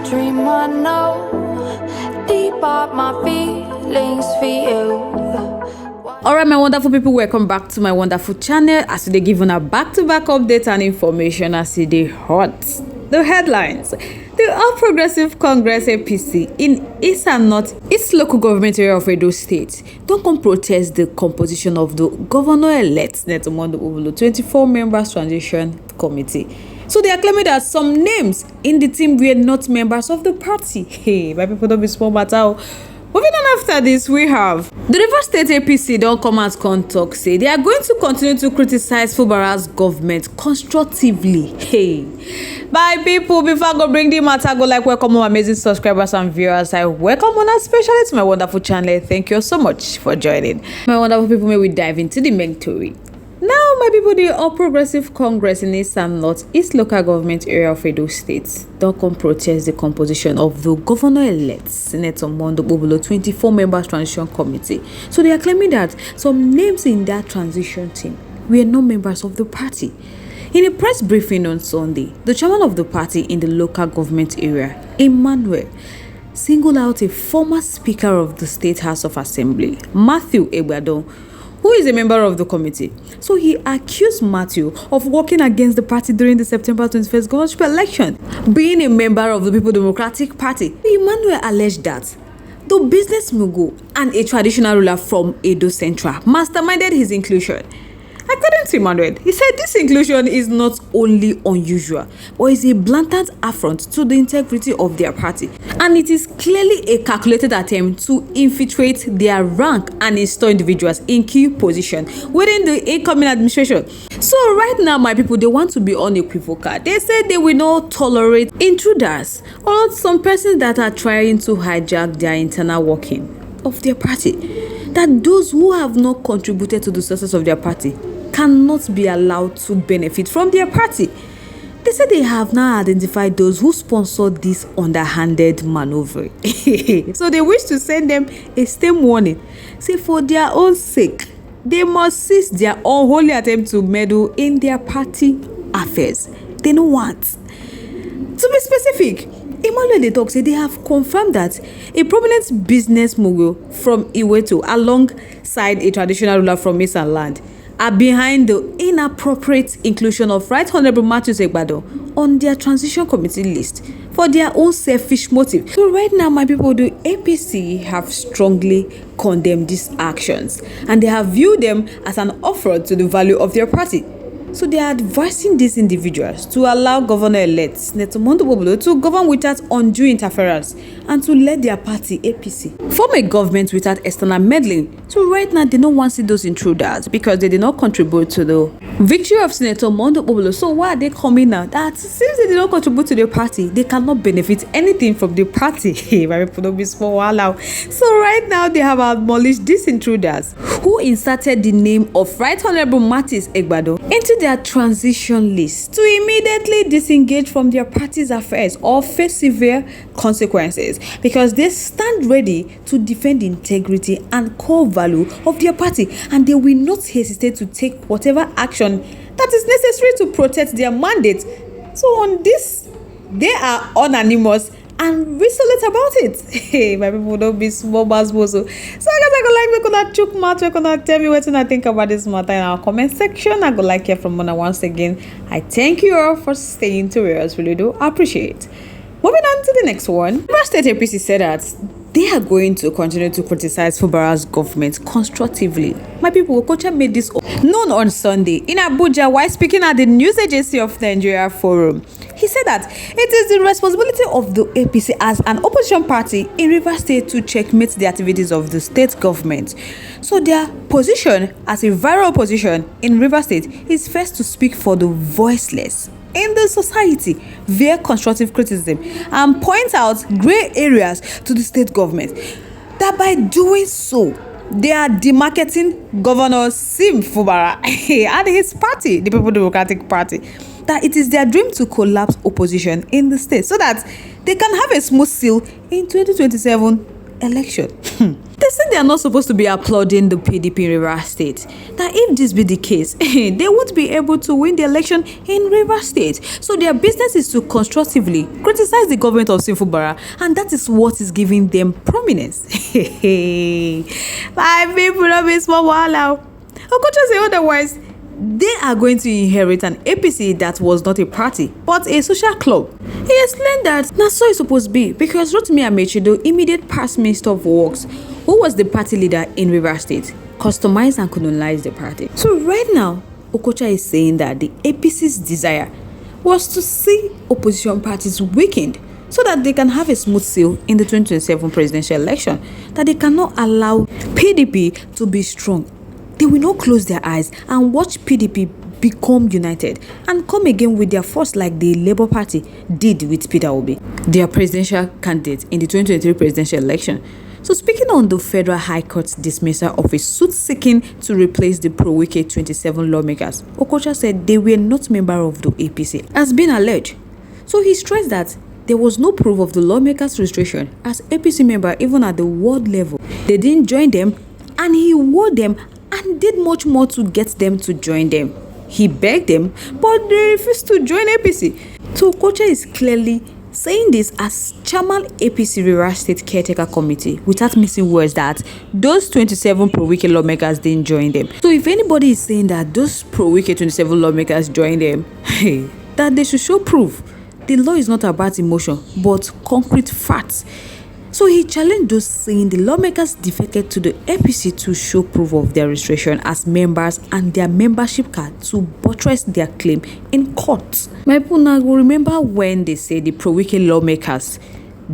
dream I know, deep up my feelings for you. Alright, my wonderful people, welcome back to my wonderful channel as they given a back-to-back update and information as they hot. The headlines: the All Progressive Congress APC in East and North East local government area of Edo State don't come protest the composition of the governor-elect Netomondo Obolo 24 members transition committee. So they are claiming that some names in the team were not members of the party. Hey, my people, don't be small matter. Moving on after this, we have the River State APC don't come out talk say they are going to continue to criticize Fubara's government constructively. Hey, my people, before I go bring the matter, go like welcome my amazing subscribers and viewers. I welcome on especially to my wonderful channel. Thank you so much for joining. My wonderful people, may we dive into the main story. Now, my people, the All Progressive Congress in East and North East local government area of Edo State don't come protest the composition of the governor-elect Senator Mondo Obolo 24 members transition committee. So they are claiming that some names in that transition team were not members of the party. In a press briefing on Sunday, the chairman of the party in the local government area, Emmanuel, singled out a former speaker of the State House of Assembly, Matthew Egbadon, who is a member of the committee. So he accused Matthew of working against the party during the September 21st governorship election. Being a member of the People Democratic Party, Emmanuel alleged that the business mogul and a traditional ruler from Edo Central masterminded his inclusion. According to Emmanuel, he said this inclusion is not only unusual, but is a blatant affront to the integrity of their party. And it is clearly a calculated attempt to infiltrate their rank and install individuals in key positions within the incoming administration. So right now, my people, they want to be unequivocal. They said they will not tolerate intruders or some persons that are trying to hijack their internal working of their party. That those who have not contributed to the success of their party cannot be allowed to benefit from their party. They said they have now identified those who sponsored this underhanded maneuver. So they wish to send them a stern warning. Say for their own sake, they must cease their unholy attempt to meddle in their party affairs. They don't want. To be specific, Emmanuel the talk say they have confirmed that a prominent business mogul from Iweto alongside a traditional ruler from Eastern Land are behind the inappropriate inclusion of Right Honorable Matthew Egbadon on their transition committee list for their own selfish motive. So right now, my people, the APC have strongly condemned these actions and they have viewed them as an affront to the value of their party. So they are advising these individuals to allow Governor-elect Netomondo Obolo to govern without undue interference and to let their party APC form a government without external meddling. So right now they don't want to see those intruders because they did not contribute to the victory of Senator Mondo Obolo. So why are they coming now? That since they did not contribute to the party, they cannot benefit anything from the party. So right now they have abolished these intruders who inserted the name of Right Honorable Matthew Egbadon into their transition list to immediately disengage from their party's affairs or face severe consequences because they stand ready to defend the integrity and core value of their party, and they will not hesitate to take whatever action that is necessary to protect their mandate. So on this, they are unanimous and resolute about it. Hey, my people, don't be small basbozo. So I guess I go like we gonna chook mouth, we gonna tell me what I think about this matter in our comment section. I go like hear from Mona once again. I thank you all for staying to where I really do appreciate. Moving on to the next one. The State APC said that they are going to continue to criticize Fubara's government constructively. My people, Kocha made this known on Sunday in Abuja while speaking at the news agency of Nigeria Forum. He said that it is the responsibility of the APC as an opposition party in Rivers State to checkmate the activities of the state government. So their position as a viral opposition in Rivers State is first to speak for the voiceless in the society via constructive criticism and point out gray areas to the state government. That by doing so, they are demarcating Governor Sim Fubara and his party, the People Democratic Party, that it is their dream to collapse opposition in the state so that they can have a smooth seal in 2027 election. They said they are not supposed to be applauding the PDP in Rivers State. That if this be the case, they won't be able to win the election in Rivers State. So their business is to constructively criticize the government of Fubara, and that is what is giving them prominence. My people don't be small wahala. Okocha say otherwise. They are going to inherit an APC that was not a party, but a social club. He explained that na so it's supposed to be because Rotimi Amaechi, the immediate past Minister of Works, who was the party leader in Rivers State, customized and colonized the party. So right now, Okocha is saying that the APC's desire was to see opposition parties weakened so that they can have a smooth sail in the 2027 presidential election, that they cannot allow PDP to be strong. They will not close their eyes and watch PDP become united and come again with their force like the Labour Party did with Peter Obi, their presidential candidate in the 2023 presidential election. So speaking on the Federal High Court's dismissal of a suit seeking to replace the pro-Wike 27 lawmakers, Okocha said they were not members of the APC, as been alleged. So he stressed that there was no proof of the lawmakers' registration as APC member even at the ward level. They didn't join them, and he wore them and did much more to get them to join them. He begged them, but they refused to join APC. So Okocha is clearly saying this as chairman APC Rivers State Caretaker Committee without missing words that those 27 pro-Wike lawmakers didn't join them. So if anybody is saying that those pro-Wike 27 lawmakers joined them, that they should show proof. The law is not about emotion, but concrete facts. So he challenged those saying the lawmakers defected to the APC to show proof of their registration as members and their membership card to buttress their claim in court. My people now will remember when they say the pro-Wike lawmakers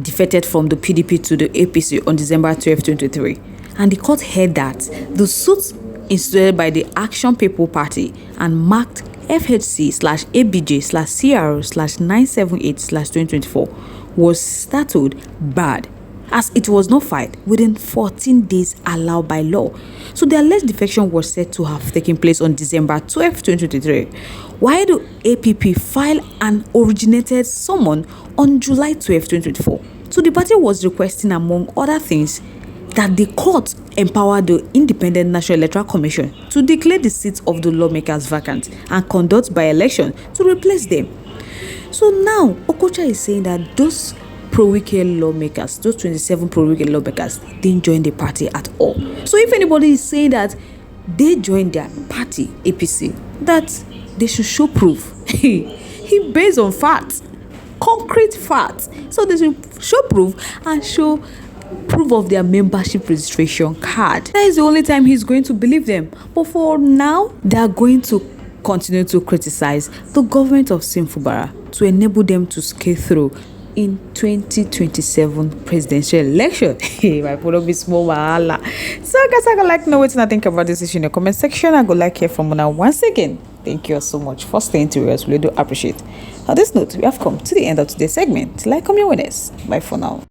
defected from the PDP to the APC on December 12, 2023. And the court heard that the suit instituted by the Action People Party and marked FHC/ABJ/CRO/978/2024 was statute bad, as it was not filed within 14 days allowed by law. So the alleged defection was said to have taken place on December 12, 2023, while the APP filed an originated summon on July 12, 2024. So the party was requesting, among other things, that the court empower the Independent National Electoral Commission to declare the seats of the lawmakers vacant and conduct by-election to replace them. So now, Okocha is saying that those pro-Wike lawmakers, those 27 pro-Wike lawmakers, didn't join the party at all. So if anybody is saying that they joined their party, APC, that they should show proof. He based on facts, concrete facts. So they should show proof and show proof of their membership registration card. That is the only time he's going to believe them. But for now, they are going to continue to criticize the government of Fubara to enable them to scale through in 2027 presidential election. My put up small wahala. So guys, I would like to know what I think about this issue in the comment section. I would like to hear from you once again. Thank you all so much for staying to us. We do appreciate. On this note, we have come to the end of today's segment. Like, comment with us. Bye for now.